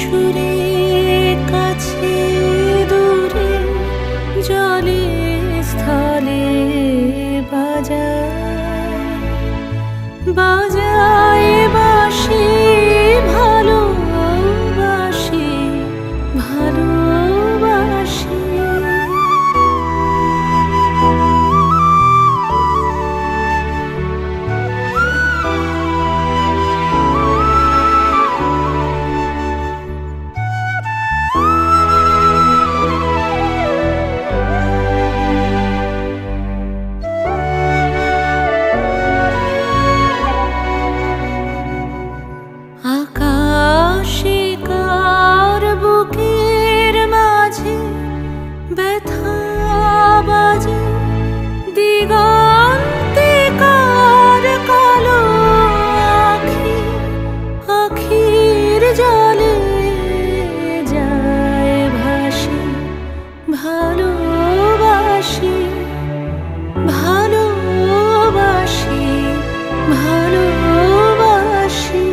সুরে কাছে দূরে জলে স্থলে বাজায় বাঁশি ভালোবাসি ভালোবাসি। আকাশে কার বুকের মাঝে ব্যথা বাজে, দিগন্তে কার কালো আখি আখির জলে যায় ভাসি ভালোবাসি ভালোবাসি ভালোবাসি।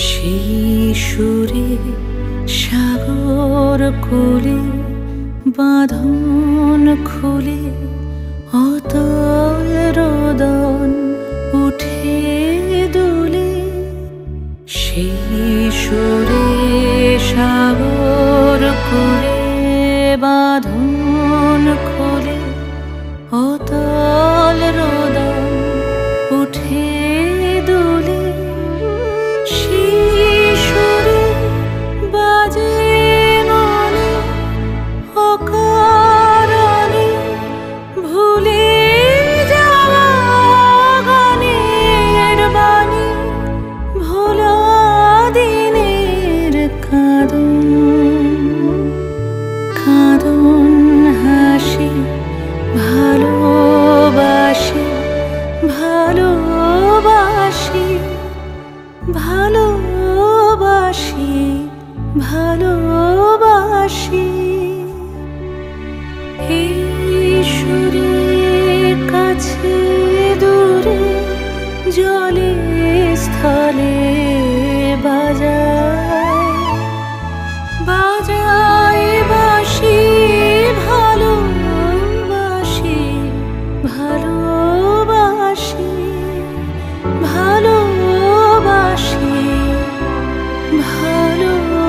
সেই সুরে সাগর কোলে বাঁধন খুলে অতল রোদন উঠে দুলে। সেই সুরে সাগর কোলে বাঁধন খুলে অতল রোদন উঠে দুলে। কাঁদন হাসি ভালোবাসি ভালোবাসি ভালোবাসি ভালোবাসি। এই সুরে কাছে দূরে জলে স্থলে বাজায় বাঁশি ভালোবাসি ভালোবাসি ভালোবাসি ভালোবাসি।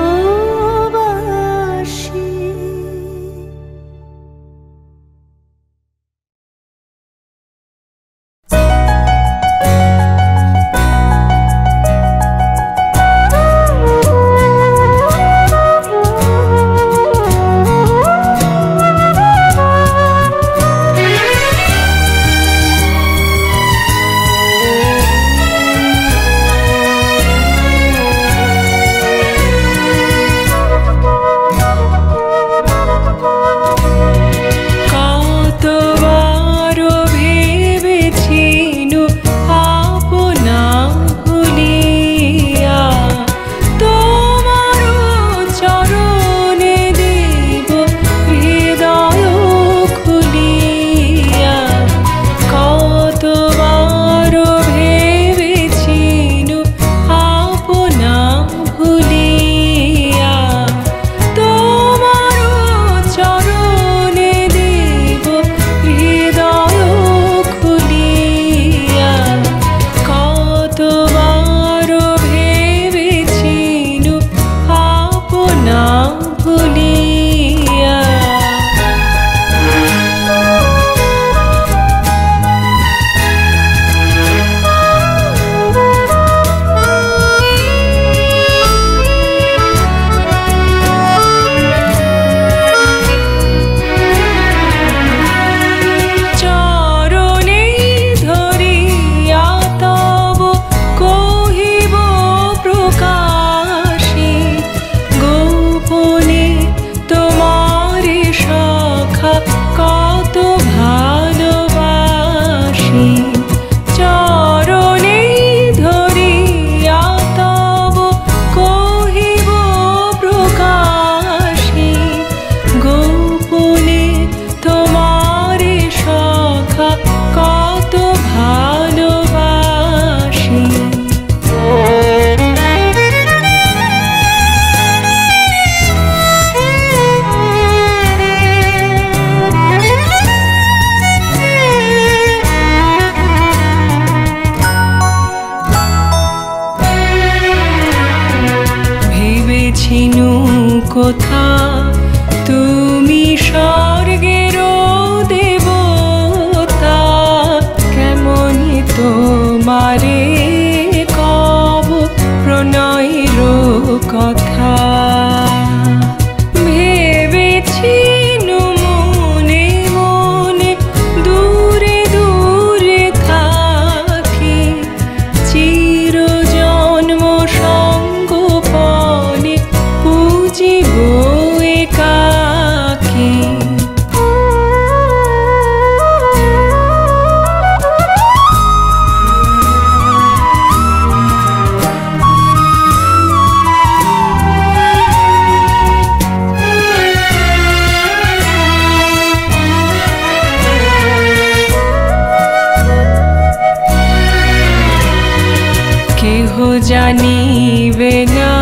জানিবে না,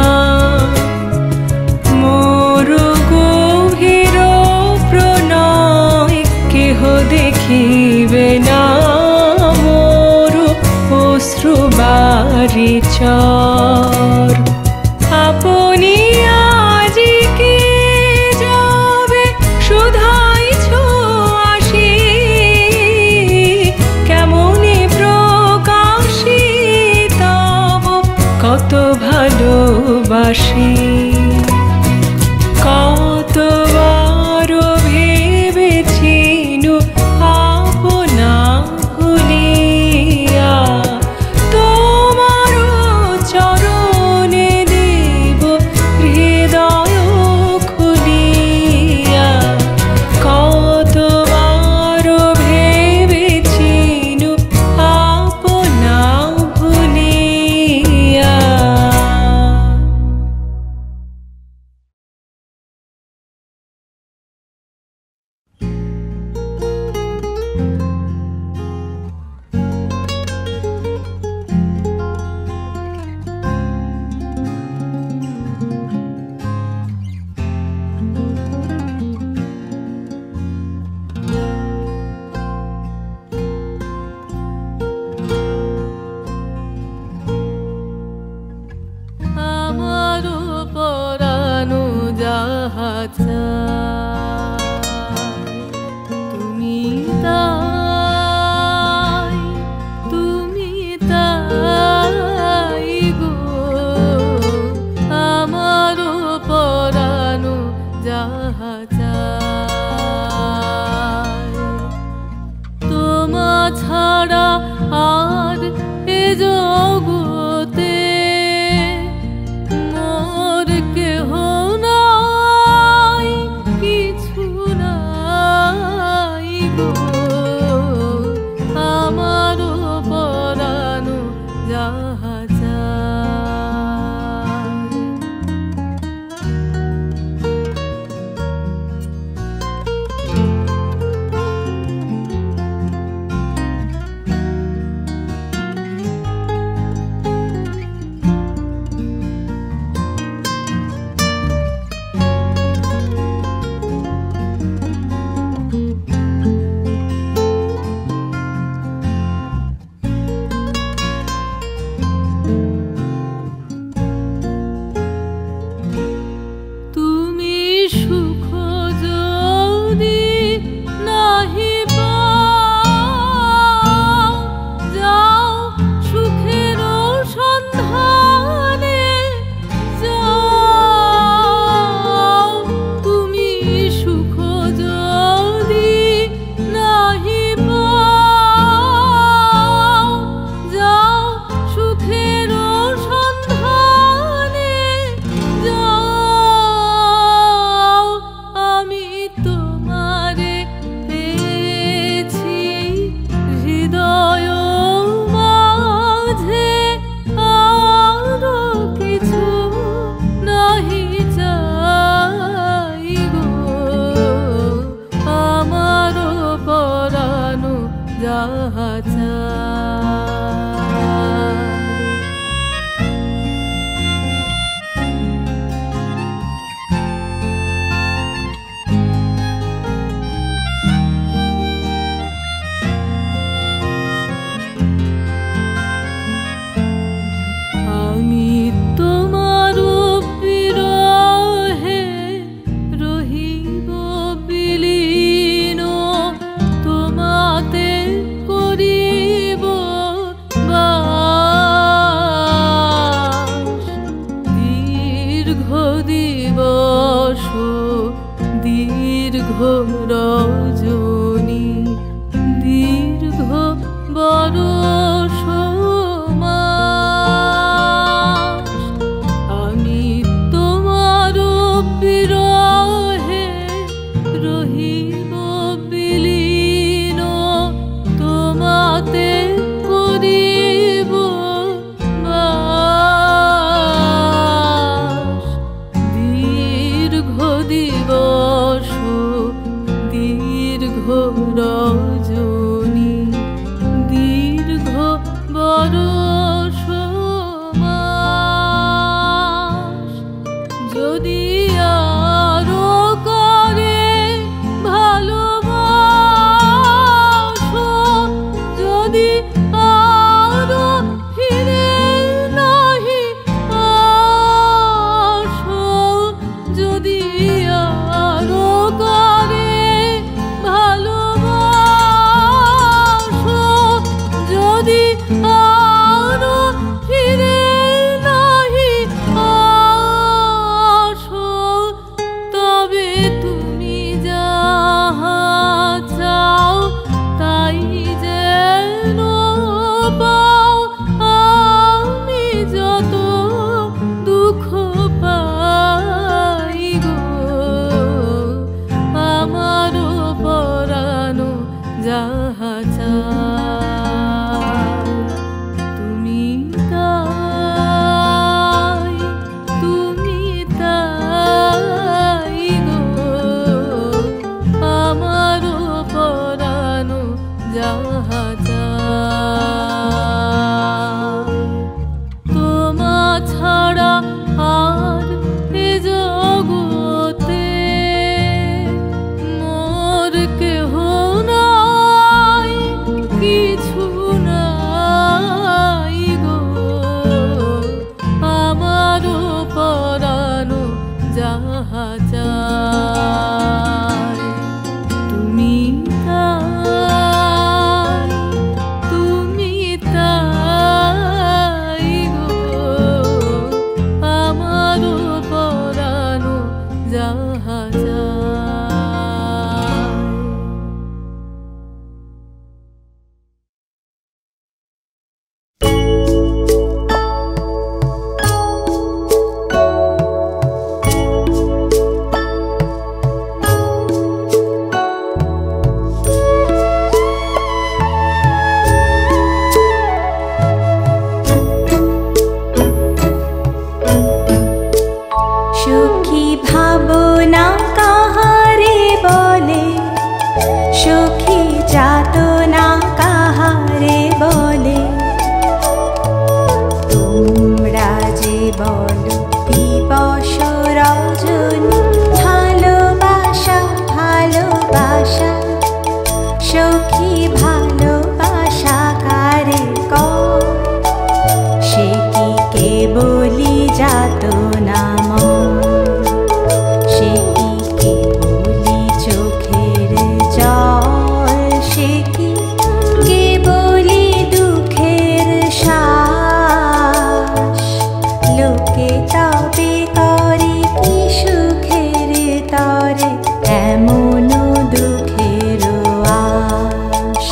মোর গভীর প্রণয় কেহ দেখিবে না, মোর অশ্রুবারি চর। আপনি আজিকে যাবে শুধাইছ আসি, কেমনে প্রকাশি তব কত ভালোবাসি। কতবার ভেবেছিনু আপনা ভুলিয়া, তোমার চরণে দেব হৃদয় খুলিয়া। কতবার ভেবেছিনু আপনা ভুলিয়া। আমারও পরানো যাহা চায়, তুমি তাই, তুমি তাই গো। আমারও পরানো যাহা চায়, তোমা ছাড়া আর এ জগতে মোর কেহ নাই, কিছু নাই গো। আমারও পরানো যাহা চায়। তুমি সুখ যদি নাহি পাও, যাও সুখের সন্ধানে যাও। তুমি সুখ যদি নাহি পাও, যাও সুখের সন্ধানে যাও। আমি তোমারে পেয়েছি হৃদয় মাঝে, আরো কিছু নাহি চাই গো। আমারও পরানো যাহা চায়। আমি তোমার বিরহে রহিব বিলীন, তোমাতে করিব বাস। দীর্ঘ দিবস দীর্ঘ রজনী, দীর্ঘ বরষ মাস। আমি তোমার বিরহে রহিব বিলীন, তোমাতে করিব বাস। দীর্ঘ দিবস দীর্ঘ রজনী, দীর্ঘ বরষ মাস। যাহা যায়। তোমা ছাড়া আর এ জগতে মোর কেহ নাই, কিছু নাই গো, আমারও পরানো যাহা যায়। তুমি তাই গো, আমারও পরানো যাহা যায়। সখী ভাবনা কাহারে বলে, সখী যাতনা কাহারে বলে, তোমরা যে বলো দিবস রজনী ভালোবাসা ভালোবাসা, সখী ভালোবাসা কারে কয়, সে কি কেবলি যাতনা ময়, সে কি কেবলি চোখের জল, সে কি কেবলি দুঃখের শ্বাস, লোকে তবে করে কি সুখের তরে এমন দুঃখের আশ।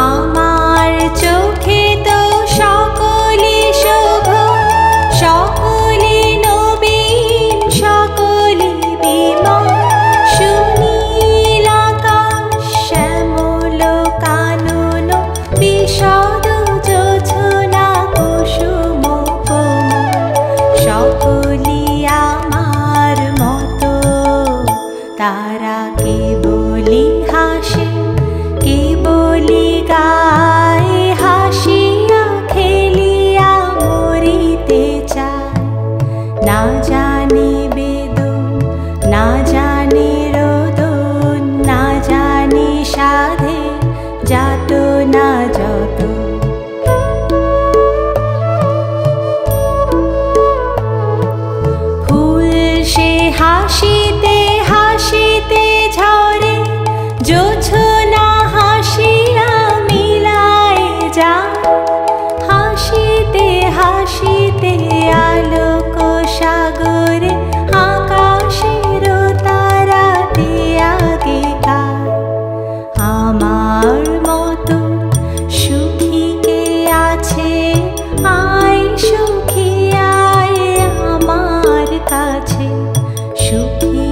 আমার চোখে তো সকলে শোভ, সকলে নবীন, সকলে বিমল, সুনীল আকাশ শ্যামল কানন, বিশদ জোছনা কুসুম কোমল, সকলি আমার মতো, তারা কেবলি হাসে কেবলি গায়ে, হাসিয়া খেলিয়া মরিতে চায়, না জানে বেদন না জানে রোদন, না জানে সাধে যাতনা যত। ফুল সে হাসিতে হাসিতে ঝরে, জোছনা হাসিয়া মিলায় যায়, হাসিতে হাসিতে আলোক সাগরে, আকাশের তারাতে আগে গায়। আমার মতো সুখী কে আছে, আয় সুখী আয় আমার কাছে, সুখী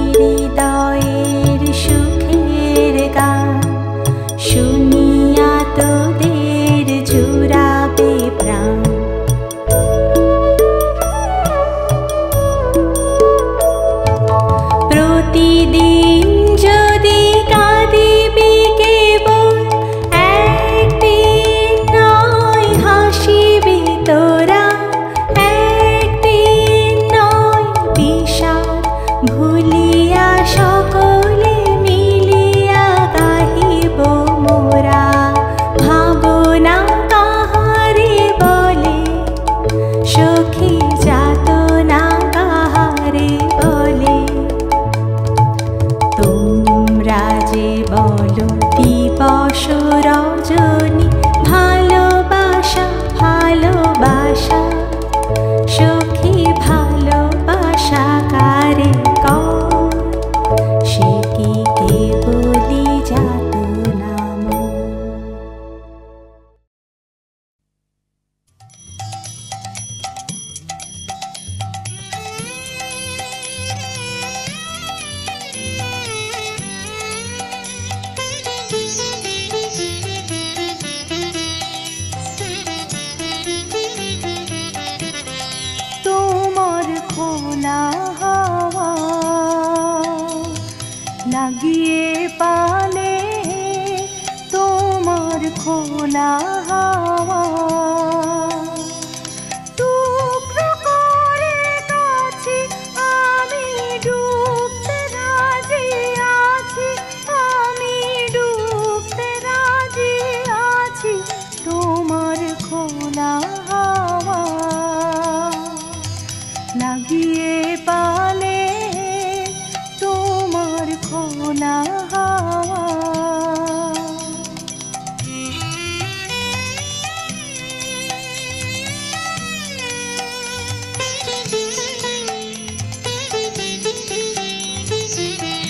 লাগিয়ে পালে তোমার খোলা হাওয়া টুকরো করে কাছে আমি ডুবতে রাজি আছি, আমি ডুবতে রাজি আছি তোমার খোলা হাওয়া লাগিয়ে পালে তোমার খোলা হাওয়া।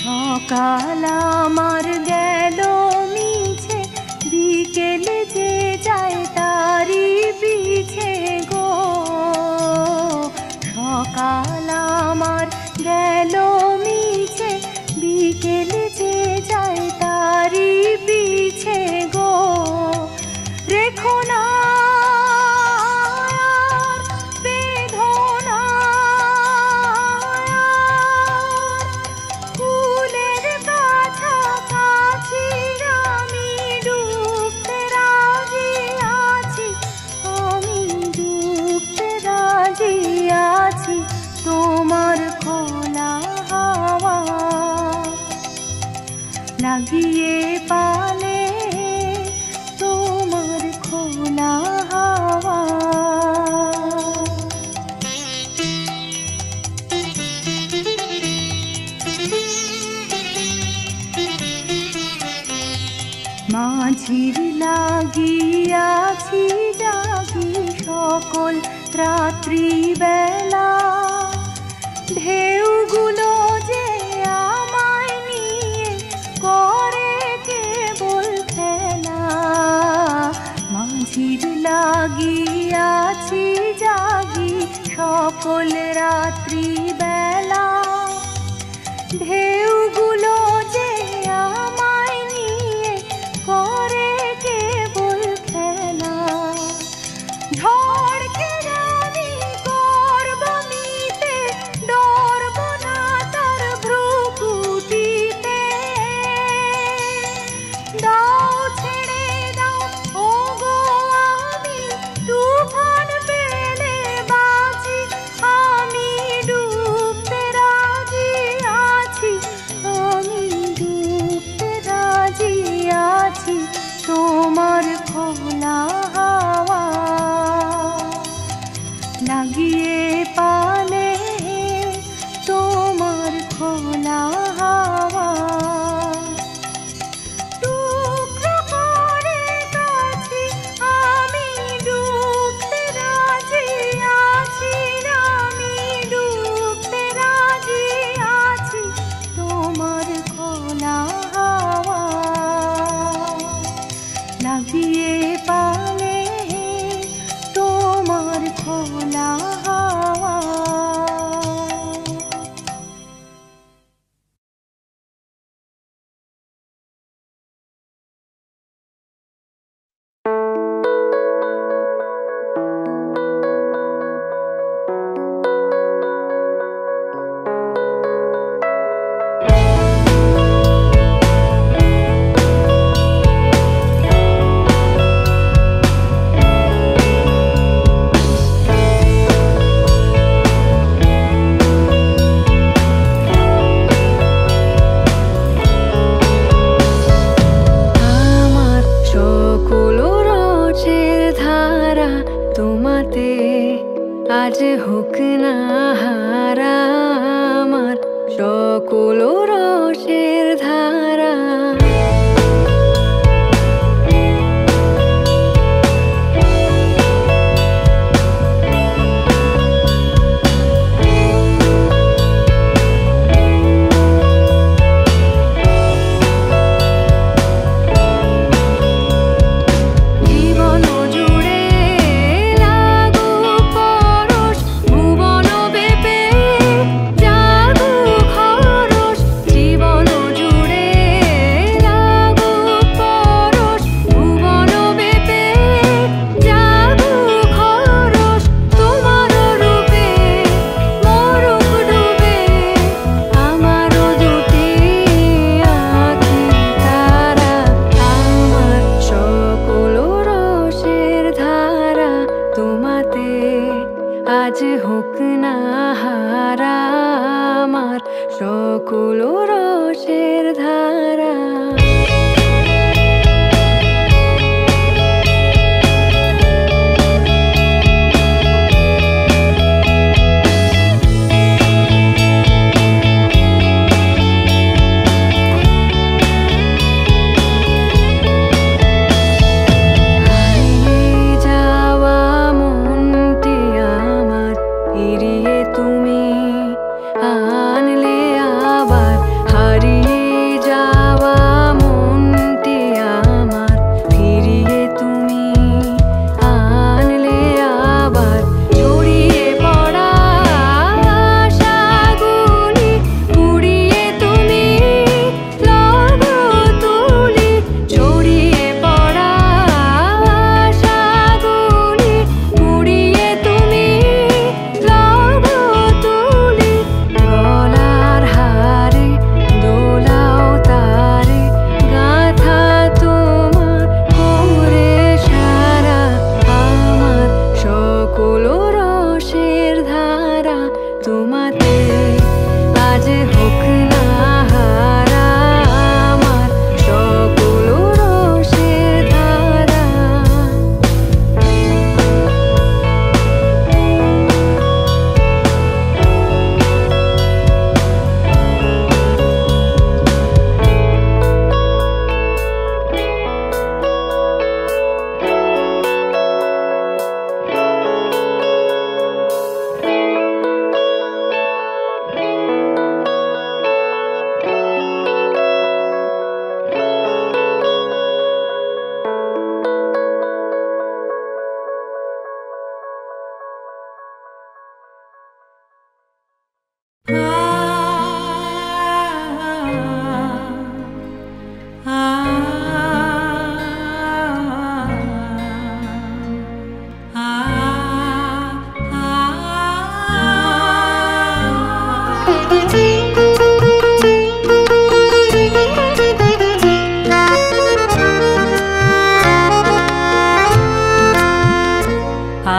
সকাল আমার গেল মিছে, বিকেল যে যায় তারি পিছে গো। সকাল আমার গেল মিছে, বিকেল যে যায় তারি পিছে গো। রেখো না বেদনা ফুলের কাছাকাছি, আমি ডুবতে রাজি আছি, আমি ডুবতে রাজি আছি তোমার খোলা হাওয়া লাগিয়ে পালে তোমার খোলা হাওয়া। মাঝির লাগিয়াছি জাগি সকল রাত্রি বেলা, ঢেউগুলো যে আমায় নিয়ে করে কেবল খেলা। মাঝির লাগিয়াছি জাগি সকল রাত্রি বেলা, ঢেউগুলো যে আমায় নিয়ে করে কেবল খেলা। ঝড়কে আমি করব মিতে, ডরব না তার ভ্রুকুটিতে। দাও ছেড়ে দাও ওগো আমি তুফান পেলে বাঁচি, আমি ডুবতে রাজি আছি, আমি ডুবতে রাজি আছি তোমার খোলা হাওয়া লাগিয়ে পালে তোমার খোলা হাওয়া। টুকরো করে কাছে আমি ডুবতে রাজি আছি, আমি ডুবতে রাজি আছি তোমার খোলা হাওয়া লাগিয়ে পালে তোমার খোলা হাওয়া। আজ হোক না হারা আমার সকল রসের ধারা। জাগু খরস আজ হোক না হারা আমার সকল রসের ধারা।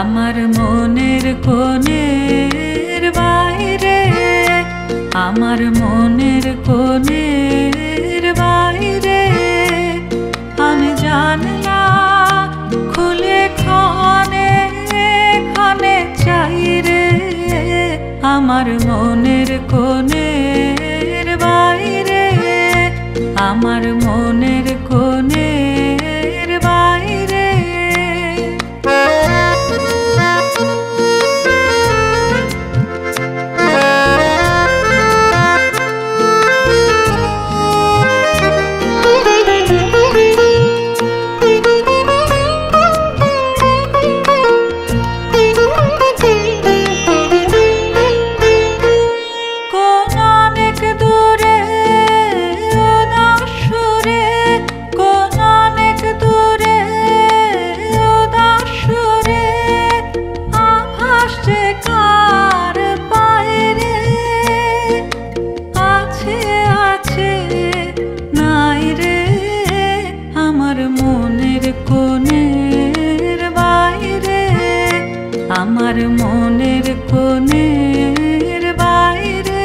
আমার মনের কোণের বাইরে, আমার মনের কোণের বাইরে আমি জানলা খুলে ক্ষণে ক্ষণে চাই রে। আমার মনের কোণের বাইরে, আমার মনের কোণের বাইরে। আমার মনের কোণের বাইরে।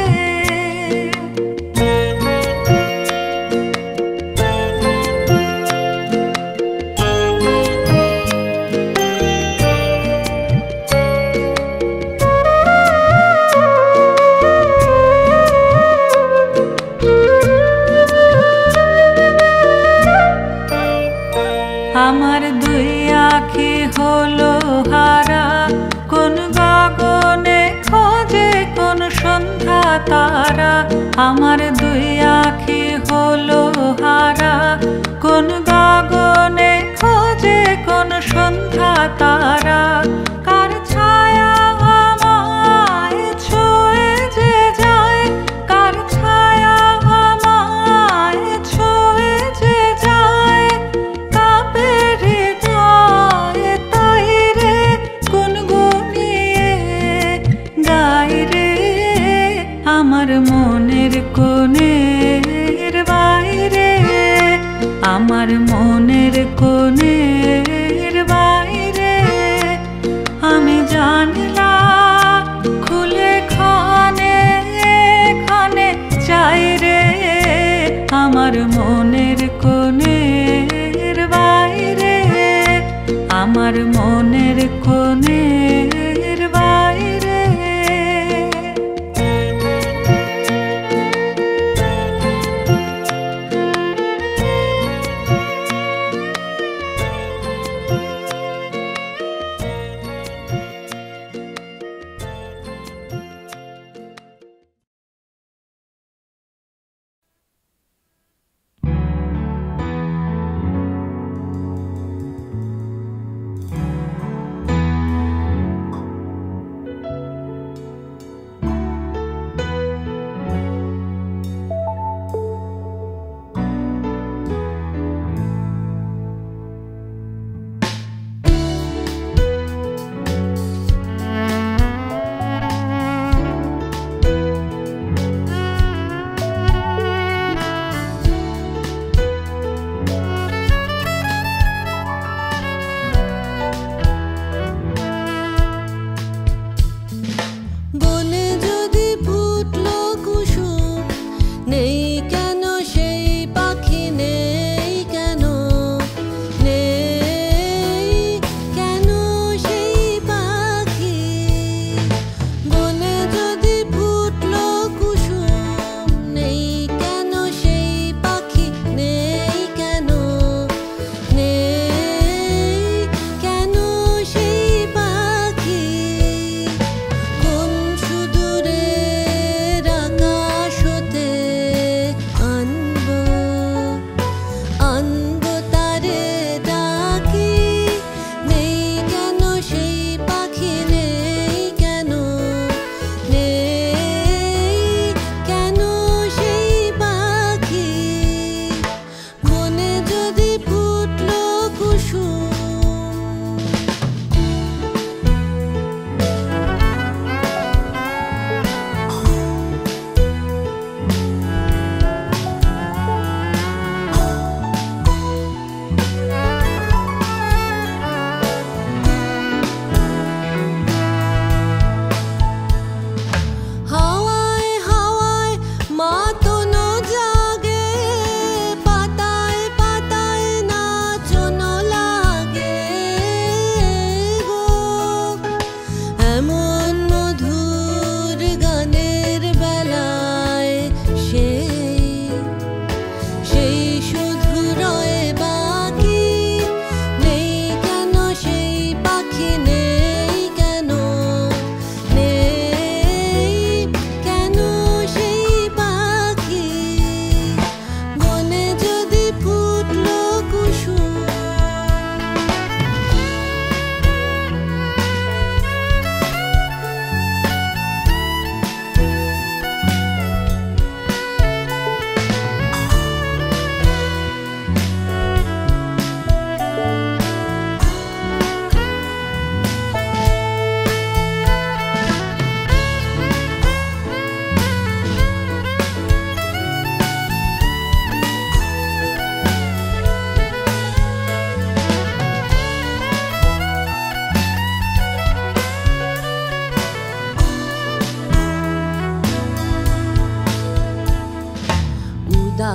আমার দুই আঁখি হলো হারা, কোন গগনে খোঁজে কোন সন্ধ্যা তারা। আমার দুই আঁখি হলো হারা, কোন গগনে খোঁজে কোন সন্ধ্যা তারা। কার ছায়া আমায় ছুঁয়ে যে যায়, কার ছায়া আমায় ছুঁয়ে যে যায়। কাঁপে হৃদয় তাই রে গুনগুনিয়ে গাই রে। আমার মনের কোণের বাইরে, আমার মনের কোণের বাইরে আমি জানলা খুলে ক্ষণে ক্ষণে চাই রে। আমার মনের কোণের বাইরে, আমার মনের কোণের বাইরে।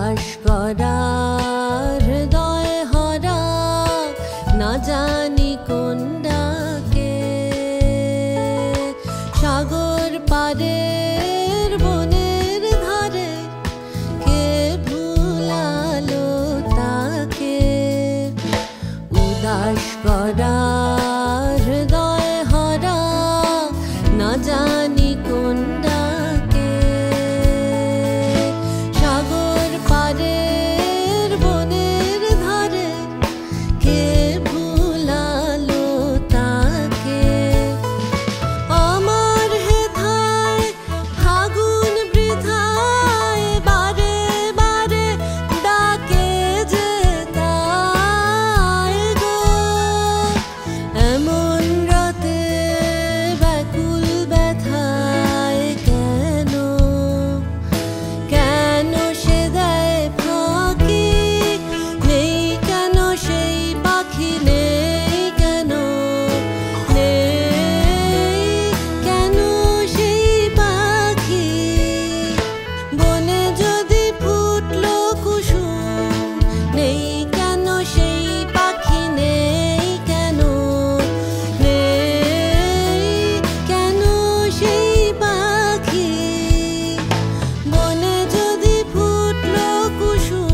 উদাস করা হৃদয় হরা না জানি কোন ডাকে সাগর পারের বনের ধারে কে ভুলালো তাকে উদাস করা হৃদয় হরা না জানি কোন ডাকে সাগর পারের বনের ধারে কে ভুলালো তাকে আমার হেথায় ফাগুন বৃথায় বারে বারে ডাকে যে তাই গো এমন রাতে ব্যাকুল ব্যথায় কেন কেন সে দেয় ফাঁকি নেই কেন সেই পাখি নেই কেন নেই কেন সেই পাখি বনে যদি ফুটলো কুসুম নেই কেন সেই পাখি নেই কেন নেই কেন সেই পাখি বনে যদি ফুটলো কুসুম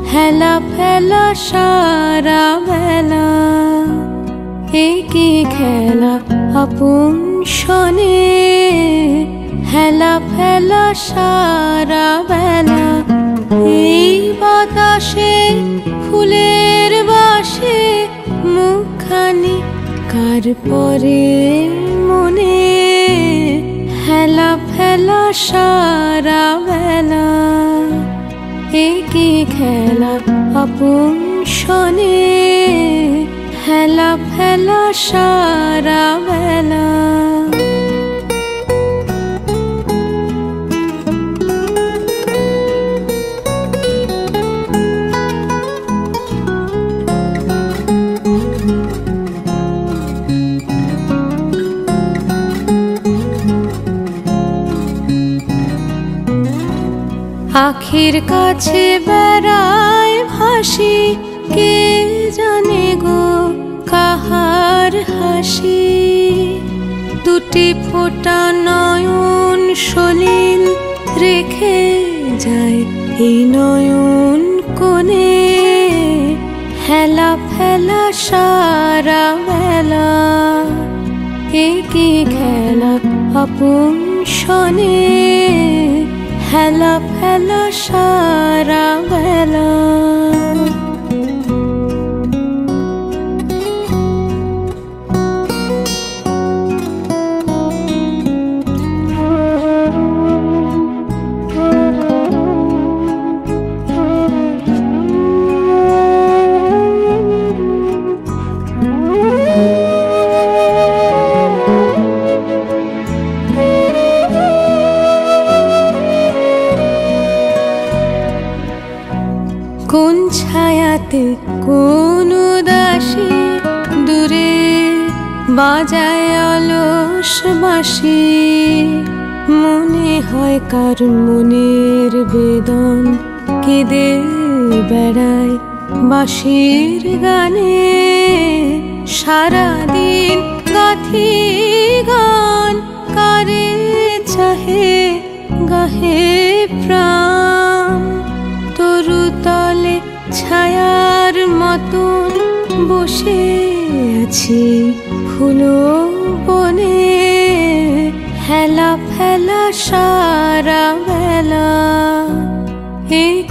হেলা ফেলা সারা বেলা একই খেলা আপন শনে হেলা ফেলা সারা বেলা এই বাতাসে ফুলের বাসে মুখখানি কার পরে মনে হেলা ফেলা সারা বেলা একই খেলা আপন শনে হেলা ফেলা সারা বেলা আখির কাছে বেড়ায় ভাসি কে জানে গো কাহার হাসি দুটি ফোঁটা নয়ন সলিল রেখে যায় এই নয়ন কোণে হেলা ফেলা সারা বেলা একই খেলা আপন শনে হেলা ফেলা সারা বেলা কোন ছায়াতে কোন উদাসী দূরে বাজায় অলস বাঁশি মনে হয় কার মনের বেদন কেঁদে বেড়ায় বাঁশির গানে সারাদিন গাথি গান কারে চাহে গাহে প্রাণ তরুতলে ছায়ার মতন বসে আছি ফুলো বনে হেলা ফেলা সারা বেলা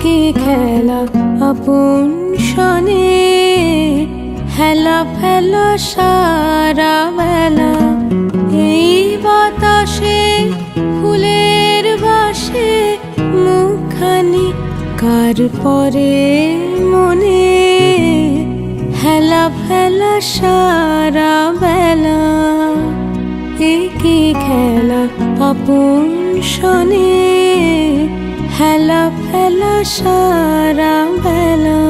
কি খেলা আপন শনে, হেলা ফেলা সারা বেলা। এই বাতাসে ফুলের বাসে মুখখানি কার পরে মনে, হেলা ফেলা সারা বেলা। কি খেলা আপন শনে, হেলা ফেলা সারা বেলা।